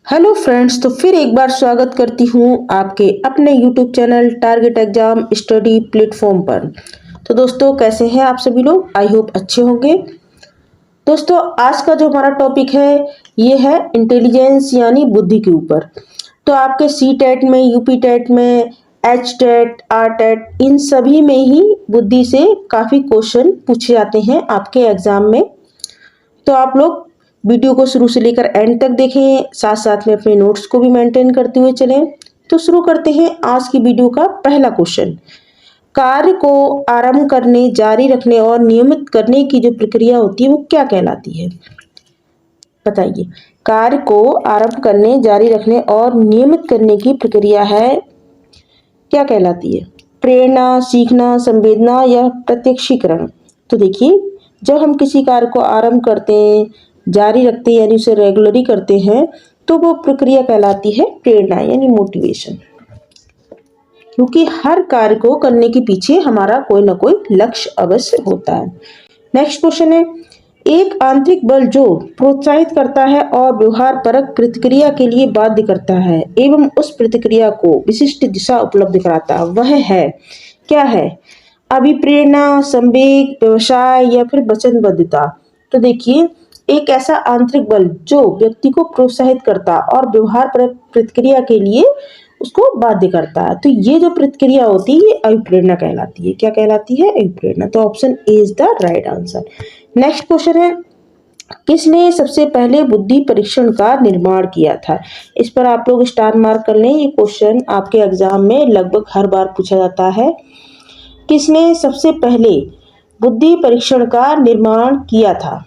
Hello friends, तो फिर एक बार स्वागत करती हूँ आपके अपने YouTube channel target exam study platform पर। तो दोस्तों, कैसे हैं आप सभी लोग? आई होप अच्छे होंगे। दोस्तों, आज का जो हमारा टॉपिक है ये है इंटेलिजेंस यानी बुद्धि के ऊपर। तो आपके सी टेट में, यूपी टेट में, एच टेट, आर टेट, इन सभी में ही बुद्धि से काफ़ी क्वेश्चन पूछे जाते हैं आपके एग्जाम में। तो आप लोग वीडियो को शुरू से लेकर एंड तक देखें, साथ साथ में अपने नोट्स को भी मेंटेन करते हुए चलें। तो शुरू करते हैं आज की वीडियो का पहला क्वेश्चन। कार्य को आरंभ करने, जारी रखने और नियमित करने की जो प्रक्रिया होती है वो क्या कहलाती है? बताइए। कार्य को आरंभ करने, जारी रखने और नियमित करने की प्रक्रिया है क्या कहलाती है? प्रेरणा, सीखना, संवेदना या प्रत्यक्षीकरण? तो देखिए, जब हम किसी कार्य को आरंभ करते हैं, जारी रखते हैं यानी उसे रेगुलरली करते हैं, तो वो प्रक्रिया कहलाती है प्रेरणा यानी मोटिवेशन। क्योंकि हर कार्य को करने के पीछे हमारा कोई ना कोई लक्ष्य अवश्य होता है। नेक्स्ट क्वेश्चन है, एक आंतरिक बल जो प्रोत्साहित करता है और व्यवहार परक प्रतिक्रिया के लिए बाध्य करता है एवं उस प्रतिक्रिया को विशिष्ट दिशा उपलब्ध कराता है, वह है क्या है? अभिप्रेरणा, संवेग, व्यवसाय या फिर वचनबद्धता? तो देखिए, एक ऐसा आंतरिक बल जो व्यक्ति को प्रोत्साहित करता और व्यवहार परक प्रतिक्रिया के लिए उसको बाध्य करता है, तो ये जो प्रतिक्रिया होती है ये अभिप्रेरणा कहलाती है। क्या कहलाती है? अभिप्रेरणा। तो option A is the right answer. Next question है, किसने सबसे पहले बुद्धि परीक्षण का निर्माण किया था? इस पर आप लोग स्टार मार्क कर लें, ये क्वेश्चन आपके एग्जाम में लगभग हर बार पूछा जाता है। किसने सबसे पहले बुद्धि परीक्षण का निर्माण किया था?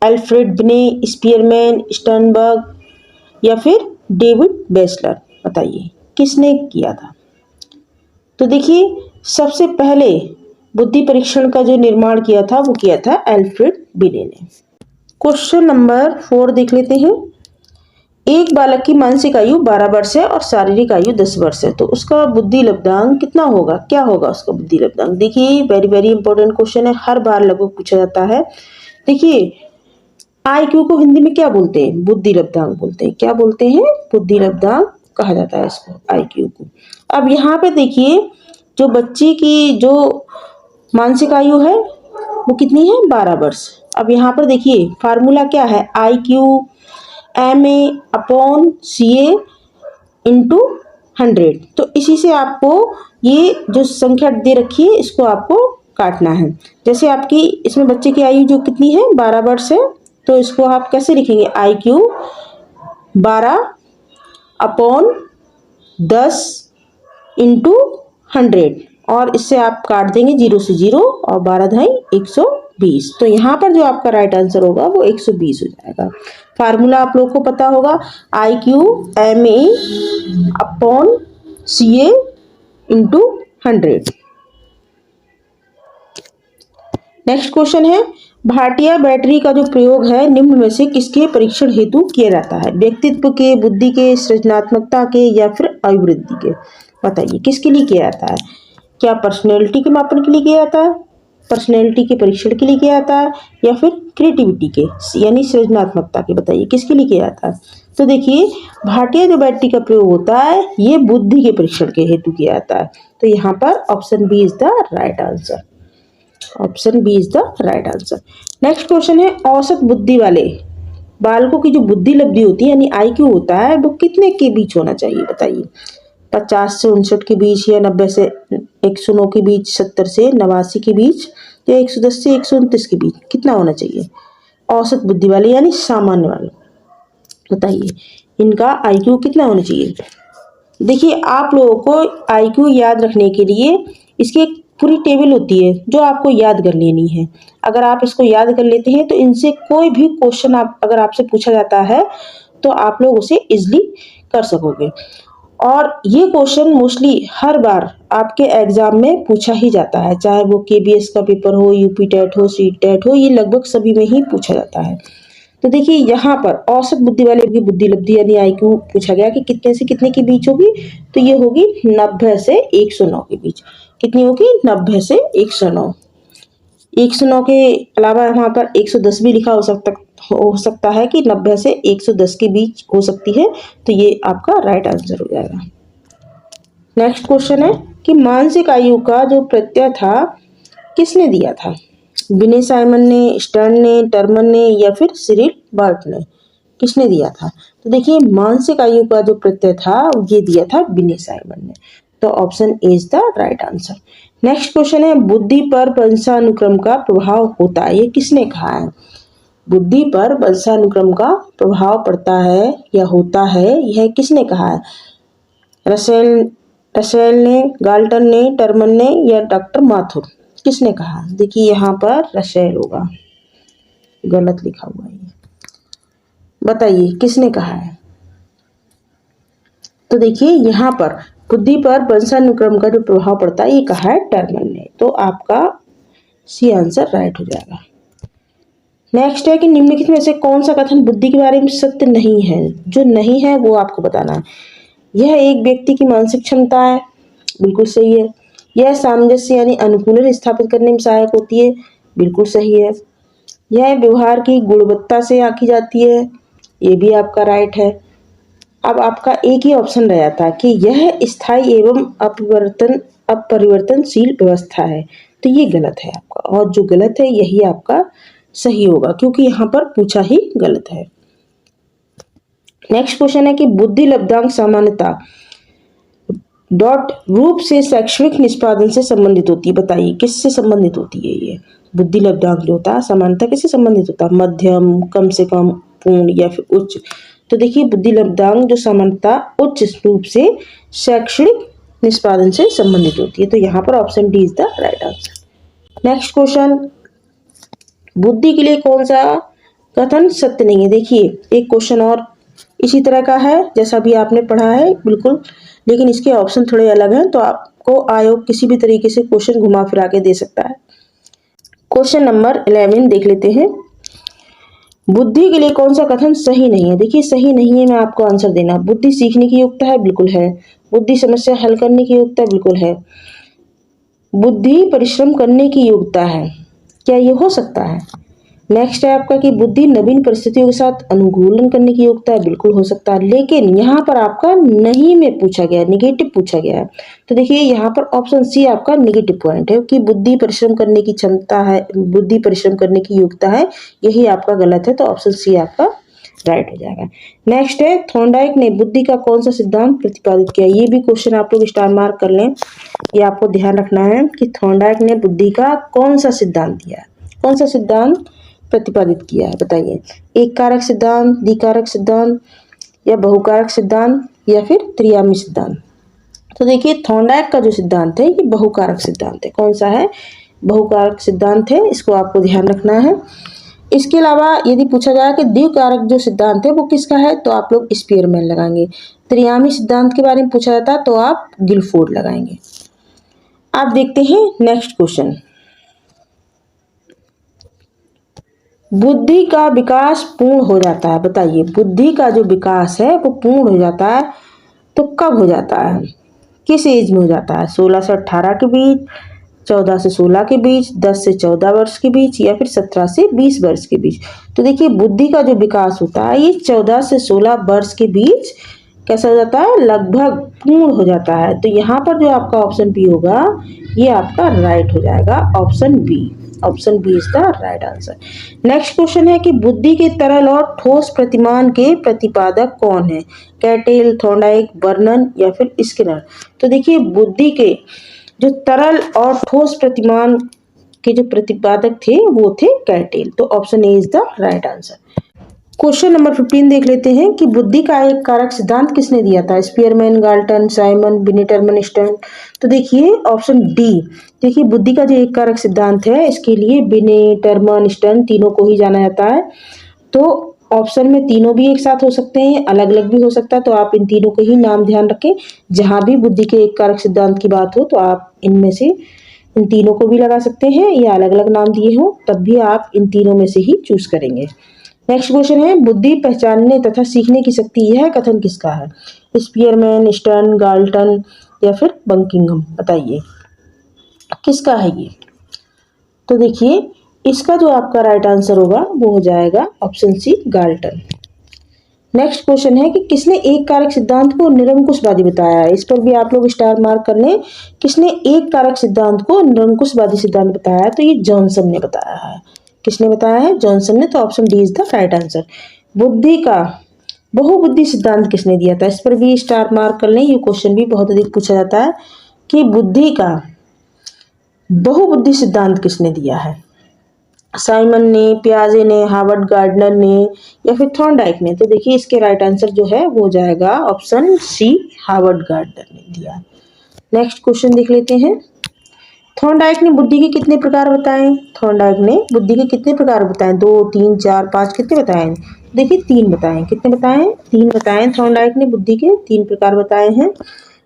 अल्फ्रेड बिने, स्पीयरमैन, स्टर्नबर्ग या फिर डेविड बेसलर? बताइए किसने किया था? तो देखिए, सबसे पहले बुद्धि परीक्षण का जो निर्माण किया था वो किया था अल्फ्रेड बिने ने। क्वेश्चन नंबर 4 देख लेते हैं। एक बालक की मानसिक आयु 12 वर्ष है और शारीरिक आयु 10 वर्ष है, तो उसका बुद्धि लब्धांक कितना होगा? क्या होगा उसका बुद्धि लब्धांक? देखिए, वेरी वेरी इंपॉर्टेंट क्वेश्चन है, हर बार लगभग पूछा जाता है। देखिए, आईक्यू को हिंदी में क्या बोलते हैं? बुद्धि लब्धांक बोलते हैं। क्या बोलते हैं? बुद्धि लब्धांक कहा जाता है इसको, आईक्यू को। अब यहाँ पे देखिए, जो बच्चे की जो मानसिक आयु है वो कितनी है? 12 वर्ष। अब यहाँ पर देखिए, फार्मूला क्या है? IQ MA upon CA into 100। तो इसी से आपको ये जो संख्या दे रखी है इसको आपको काटना है। जैसे आपकी इसमें बच्चे की आयु जो कितनी है? 12 वर्ष है, तो इसको आप कैसे लिखेंगे? IQ 12 अपॉन 10 इंटू 100 और इससे आप काट देंगे 0 से 0 और 12 × 120। तो यहाँ पर जो आपका राइट आंसर होगा वो 120 हो जाएगा। फार्मूला आप लोग को पता होगा, IQ MA upon CA into 100। Next question है, भाटिया बैटरी का जो प्रयोग है निम्न में से किसके परीक्षण हेतु किया जाता है? व्यक्तित्व के, बुद्धि के, सृजनात्मकता के या फिर अभिवृद्धि के? बताइए किसके लिए किया जाता है? क्या पर्सनैलिटी के मापन के लिए किया जाता है, पर्सनैलिटी के परीक्षण के लिए किया जाता है, या फिर क्रिएटिविटी के यानी सृजनात्मकता के? बताइए किसके लिए किया जाता है? तो देखिए, भाटिया जो बैटरी का प्रयोग होता है ये बुद्धि के परीक्षण के हेतु किया जाता है। तो यहाँ पर option B is the right answer. Option B is the right answer. Next question है, औसत बुद्धि वाले बालकों की जो बुद्धि लब्धि होती है यानी IQ होता है वो कितने के बीच होना चाहिए? बताइए। 50 से 59 के बीच, या 90 से 109 के बीच, 70 से 89 के बीच, या 110 से 129 के बीच? कितना होना चाहिए औसत बुद्धि वाले यानी सामान्य वाले? बताइए इनका IQ कितना होना चाहिए? देखिए, आप लोगों को IQ याद रखने के लिए इसकी एक पूरी टेबल होती है जो आपको याद कर लेनी है। अगर आप इसको याद कर लेते हैं तो इनसे कोई भी क्वेश्चन अगर आपसे पूछा जाता है तो आप लोग उसे इजीली कर सकोगे। और ये क्वेश्चन मोस्टली हर बार आपके एग्जाम में पूछा ही जाता है, चाहे वो KBS का पेपर हो, यूपी टेट हो, सी टेट हो, ये लगभग सभी में ही पूछा जाता है। तो देखिए, यहाँ पर औसत बुद्धि वाले की बुद्धि लब्धि यानी IQ पूछा गया कि कितने से कितने के बीच होगी? तो ये होगी 90 से 109 के बीच। कितनी होगी? 90 से 109। 109 के अलावा वहाँ पर 110 भी लिखा हो सकता है कि 90 से 110 के बीच हो सकती है। तो ये आपका राइट आंसर हो जाएगा। नेक्स्ट क्वेश्चन है कि मानसिक आयु का जो प्रत्यय था किसने दिया था? विनय साइमन ने, स्टर्न ने, टर्मन ने या फिर सिरिल बार्ट ने? किसने दिया था? तो देखिए मानसिक आयु का जो प्रत्यय था ये दिया था विनय साइमन ने। तो option A is the right answer. Next question है बुद्धि पर वंशानुक्रम का प्रभाव होता है, ये किसने कहा है? बुद्धि पर वंशानुक्रम का प्रभाव पड़ता है या होता है, यह किसने कहा है? रसेल ने, गाल्टन ने, टर्मन ने या डॉक्टर माथुर? किसने कहा? देखिए यहाँ पर रसेल होगा, गलत लिखा हुआ है। बताइए किसने कहा है? तो देखिए यहाँ पर बुद्धि पर वंशानुक्रम का जो प्रभाव पड़ता है ये कहा है टर्मन ने। तो आपका सी आंसर राइट हो जाएगा। नेक्स्ट है कि निम्नलिखित में से कौन सा कथन बुद्धि के बारे में सत्य नहीं है? जो नहीं है वो आपको बताना है। यह एक व्यक्ति की मानसिक क्षमता है, बिल्कुल सही है। यह सामंजस्य यानी अनुकूलन स्थापित करने में सहायक होती है, बिल्कुल सही है। यह व्यवहार की गुणवत्ता से आंकी जाती है, ये भी आपका राइट है। अब आपका एक ही ऑप्शन रह जाता कि यह स्थायी एवं अपरिवर्तनशील व्यवस्था है, तो ये गलत है आपका, और जो गलत है यही आपका सही होगा क्योंकि यहाँ पर पूछा ही गलत है। नेक्स्ट क्वेश्चन है कि बुद्धि लब्धांक सामान्यता डॉट रूप से शैक्षणिक निष्पादन से संबंधित होती है। बताइए किससे संबंधित होती है? ये बुद्धि लब्धांक जो होता है सामान्यता किससे संबंधित होता है? मध्यम, कम से कम, पूर्ण या फिर उच्च? तो देखिए बुद्धि लब्धांक जो सामान्यता उच्च रूप से शैक्षणिक निष्पादन से संबंधित होती है। तो यहाँ पर option D is the right answer. Next question, बुद्धि के लिए कौन सा कथन सत्य नहीं है? देखिए एक क्वेश्चन और इसी तरह का है जैसा भी आपने पढ़ा है बिल्कुल, लेकिन इसके ऑप्शन थोड़े अलग हैं, तो आपको आयोग किसी भी तरीके से क्वेश्चन घुमा फिरा के दे सकता है। क्वेश्चन नंबर 11 देख लेते हैं। बुद्धि के लिए कौन सा कथन सही नहीं है? देखिए सही नहीं है मैं आपको आंसर देना। बुद्धि सीखने की योग्यता है, बिल्कुल है। बुद्धि समस्या हल करने की योग्यता, बिल्कुल है। बुद्धि परिश्रम करने की योग्यता है, क्या ये हो सकता है? नेक्स्ट है आपका कि बुद्धि नवीन परिस्थितियों के साथ अनुकूलन करने की योग्यता है, बिल्कुल हो सकता है। लेकिन यहाँ पर आपका नहीं में पूछा गया, निगेटिव पूछा गया है। तो देखिए यहाँ पर ऑप्शन सी आपका निगेटिव पॉइंट है कि बुद्धि परिश्रम करने की क्षमता है, बुद्धि परिश्रम करने की योग्यता है, यही आपका गलत है। तो ऑप्शन सी आपका राइट हो जाएगा। नेक्स्ट है थॉर्नडाइक ने बुद्धि का कौन सा सिद्धांत प्रतिपादित किया? ये भी क्वेश्चन आप लोग स्टार मार्क कर लें, ये आपको ध्यान रखना है कि थॉर्नडाइक ने बुद्धि का कौन सा सिद्धांत दिया है, कौन सा सिद्धांत प्रतिपादित किया है? बताइए, एक कारक सिद्धांत, द्विकारक सिद्धांत या बहुकारक सिद्धांत या फिर त्रियामी सिद्धांत? तो देखिए थॉर्नडाइक का जो सिद्धांत है ये बहुकारक सिद्धांत है। कौन सा है? बहुकारक सिद्धांत है, इसको आपको ध्यान रखना है। इसके अलावा यदि पूछा जाए कि द्विकारक जो सिद्धांत है वो किसका है, तो आप लोग स्पीयरमैन लगाएंगे। त्रियामी सिद्धांत के बारे में पूछा जाता तो आप गिलफोर्ड लगाएंगे। आप देखते हैं नेक्स्ट क्वेश्चन, बुद्धि का विकास पूर्ण हो जाता है। बताइए बुद्धि का जो विकास है वो पूर्ण हो जाता है तो कब हो जाता है, किस एज में हो जाता है? 16 से 18 के बीच, 14 से 16 के बीच, 10 से 14 वर्ष के बीच या फिर 17 से 20 वर्ष के बीच? तो देखिए बुद्धि का जो विकास होता है ये 14 से 16 वर्ष के बीच कैसा हो जाता है, लगभग पूर्ण हो जाता है। तो यहाँ पर जो आपका ऑप्शन बी होगा ये आपका राइट हो जाएगा, option B. Option B is the right answer. Next question है कि बुद्धि के तरल और ठोस प्रतिमान के प्रतिपादक कौन है? कैटेल, थॉर्नडाइक, बर्नन या फिर स्किनर? तो देखिए बुद्धि के जो तरल और ठोस प्रतिमान के जो प्रतिपादक थे वो थे कैटेल। तो option A is the right answer. Question number 15 देख लेते हैं कि बुद्धि का एक कारक सिद्धांत किसने दिया था? स्पीयरमैन, गाल्टन, साइमन, बिनी, टर्मन, स्टर्न? तो देखिए ऑप्शन डी। देखिए बुद्धि का जो एक कारक सिद्धांत है इसके लिए बिनी, टर्मन, स्टर्न तीनों को ही जाना जाता है। तो ऑप्शन में तीनों भी एक साथ हो सकते हैं, अलग अलग भी हो सकता है, तो आप इन तीनों के ही नाम ध्यान रखें। जहां भी बुद्धि के एक कारक सिद्धांत की बात हो तो आप इनमें से इन तीनों को भी लगा सकते हैं, या अलग अलग नाम दिए हो तब भी आप इन तीनों में से ही चूज करेंगे। नेक्स्ट क्वेश्चन है बुद्धि पहचानने तथा सीखने की शक्ति, यह कथन किसका है? स्पीयरमैन, स्टर्न, गाल्टन या फिर बकिंघम? बताइए किसका है ये? तो देखिए इसका जो आपका राइट आंसर होगा वो हो जाएगा option C Galton. Next question है कि किसने एक कारक सिद्धांत को निरंकुशवादी बताया है। इस पर भी आप लोग स्टार मार्क कर लें। किसने एक कारक सिद्धांत को निरंकुशवादी सिद्धांत बताया है, तो ये जॉनसन ने बताया है। किसने बताया है? जॉनसन ने। तो option D is the right answer. बुद्धि का बहुबुद्धि सिद्धांत किसने दिया था? इस पर भी स्टार मार्क कर लें। ये क्वेश्चन भी बहुत अधिक पूछा जाता है कि बुद्धि का बहुबुद्धि सिद्धांत किसने दिया है? साइमन ने, पियाजे ने, हार्वर्ड गार्डनर ने या फिर थॉर्नडाइक ने? तो देखिए इसके राइट आंसर जो है वो जाएगा ऑप्शन सी, हार्वर्ड गार्डनर ने दिया। नेक्स्ट क्वेश्चन देख लेते हैं। थॉर्नडाइक ने बुद्धि के कितने प्रकार बताए? थॉर्नडाइक ने बुद्धि के कितने प्रकार बताए? 2, 3, 4, 5 कितने बताए? देखिए 3 बताए। कितने बताए? 3 बताए। थॉर्नडाइक ने बुद्धि के 3 प्रकार बताए हैं।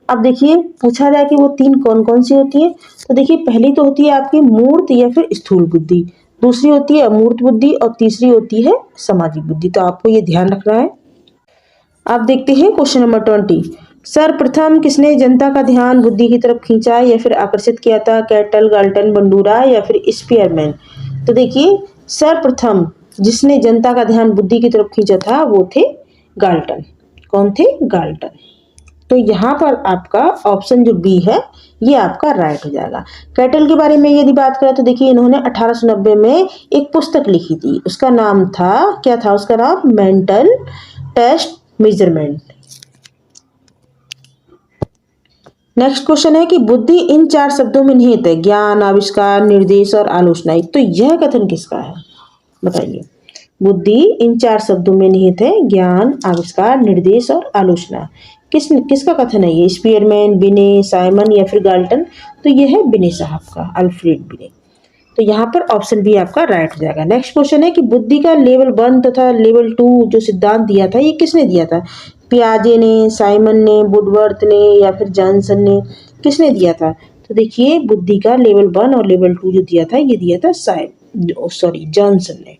अब देखिए पूछा जाए कि वो 3 कौन कौन सी होती है, तो देखिए पहली तो होती है आपकी मूर्त या फिर स्थूल बुद्धि, दूसरी होती है अमूर्त बुद्धि और तीसरी होती है सामाजिक बुद्धि। तो आपको ये ध्यान रखना है। अब देखते हैं क्वेश्चन नंबर 20। सर्वप्रथम किसने जनता का ध्यान बुद्धि की तरफ खींचा या फिर आकर्षित किया था? कैटल, गाल्टन, बंडूरा या फिर स्पीयरमैन? तो देखिए सर्वप्रथम जिसने जनता का ध्यान बुद्धि की तरफ खींचा था वो थे गाल्टन। कौन थे? गाल्टन। तो यहाँ पर आपका ऑप्शन जो बी है ये आपका राइट हो जाएगा। कैटल के बारे में यदि बात करें तो देखिए इन्होंने 1890 में एक पुस्तक लिखी थी। उसका नाम था, क्या था उसका नाम? Mental test measurement. Next question है कि बुद्धि इन 4 शब्दों में निहित है। ज्ञान, आविष्कार, निर्देश और आलोचना। तो यह कथन किसका है बताइए? बुद्धि इन 4 शब्दों में निहित है। ज्ञान, आविष्कार, निर्देश और आलोचना। किसका कथन है ये? स्पीयरमैन, बिने, साइमन या फिर गाल्टन? तो ये है बिने साहब का, अल्फ्रेड बिने। तो यहाँ पर ऑप्शन बी आपका राइट हो जाएगा। नेक्स्ट क्वेश्चन है कि बुद्धि का लेवल 1 तथा लेवल 2 जो सिद्धांत दिया था ये किसने दिया था? पियाजे ने, साइमन ने, वुडवर्थ ने या फिर जॉनसन ने? किसने दिया था? तो देखिए बुद्धि का लेवल 1 और लेवल 2 जो दिया था ये दिया था जॉनसन ने।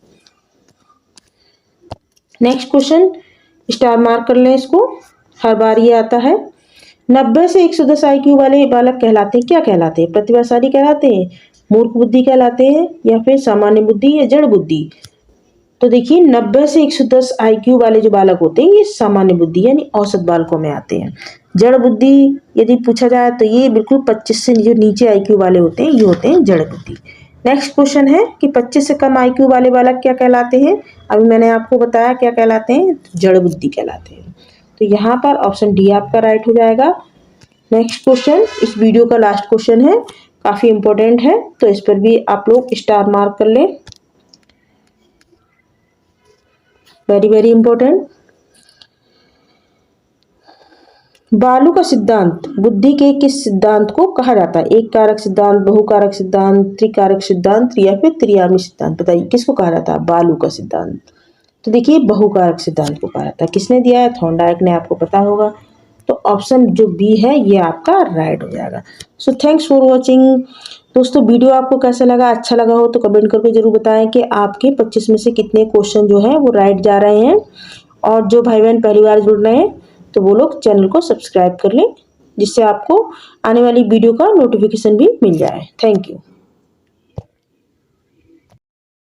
नेक्स्ट क्वेश्चन स्टार मार्क कर लें इसको, हर बार ये आता है। 90 से 110 IQ वाले बालक कहलाते हैं, क्या कहलाते हैं? प्रतिभाशाली कहलाते हैं, मूर्ख बुद्धि कहलाते हैं या फिर सामान्य बुद्धि या जड़ बुद्धि? तो देखिए 90 से 110 IQ वाले जो बालक होते हैं ये सामान्य बुद्धि यानी औसत बालकों में आते हैं। जड़ बुद्धि यदि पूछा जाए तो ये बिल्कुल 25 से जो नीचे IQ वाले होते हैं ये होते हैं जड़ बुद्धि। नेक्स्ट क्वेश्चन है कि 25 से कम IQ वाले बालक क्या कहलाते हैं? अभी मैंने आपको बताया क्या कहलाते हैं, जड़ बुद्धि कहलाते हैं। तो यहाँ पर ऑप्शन डी आपका राइट हो जाएगा। नेक्स्ट क्वेश्चन इस वीडियो का लास्ट क्वेश्चन है, काफी इंपॉर्टेंट है, तो इस पर भी आप लोग स्टार मार्क कर लें। Very very important. बालू का सिद्धांत बुद्धि के किस सिद्धांत को कहा जाता है? एक कारक सिद्धांत, बहुकारक सिद्धांत, त्रिकारक सिद्धांत या फिर त्रियामी सिद्धांत? बताइए किसको कहा जाता है बालू का सिद्धांत? तो देखिए बहुकारक सिद्धांत को कहा जाता है। किसने दिया है? थॉर्नडाइक ने, आपको पता होगा। तो ऑप्शन जो बी है ये आपका राइट हो जाएगा। So thanks for watching. दोस्तों वीडियो आपको कैसा लगा? अच्छा लगा हो तो कमेंट करके जरूर बताएं कि आपके 25 में से कितने क्वेश्चन जो है वो राइट जा रहे हैं। और जो भाई बहन पहली बार जुड़ रहे हैं तो वो लोग चैनल को सब्सक्राइब कर लें, जिससे आपको आने वाली वीडियो का नोटिफिकेशन भी मिल जाए। Thank you.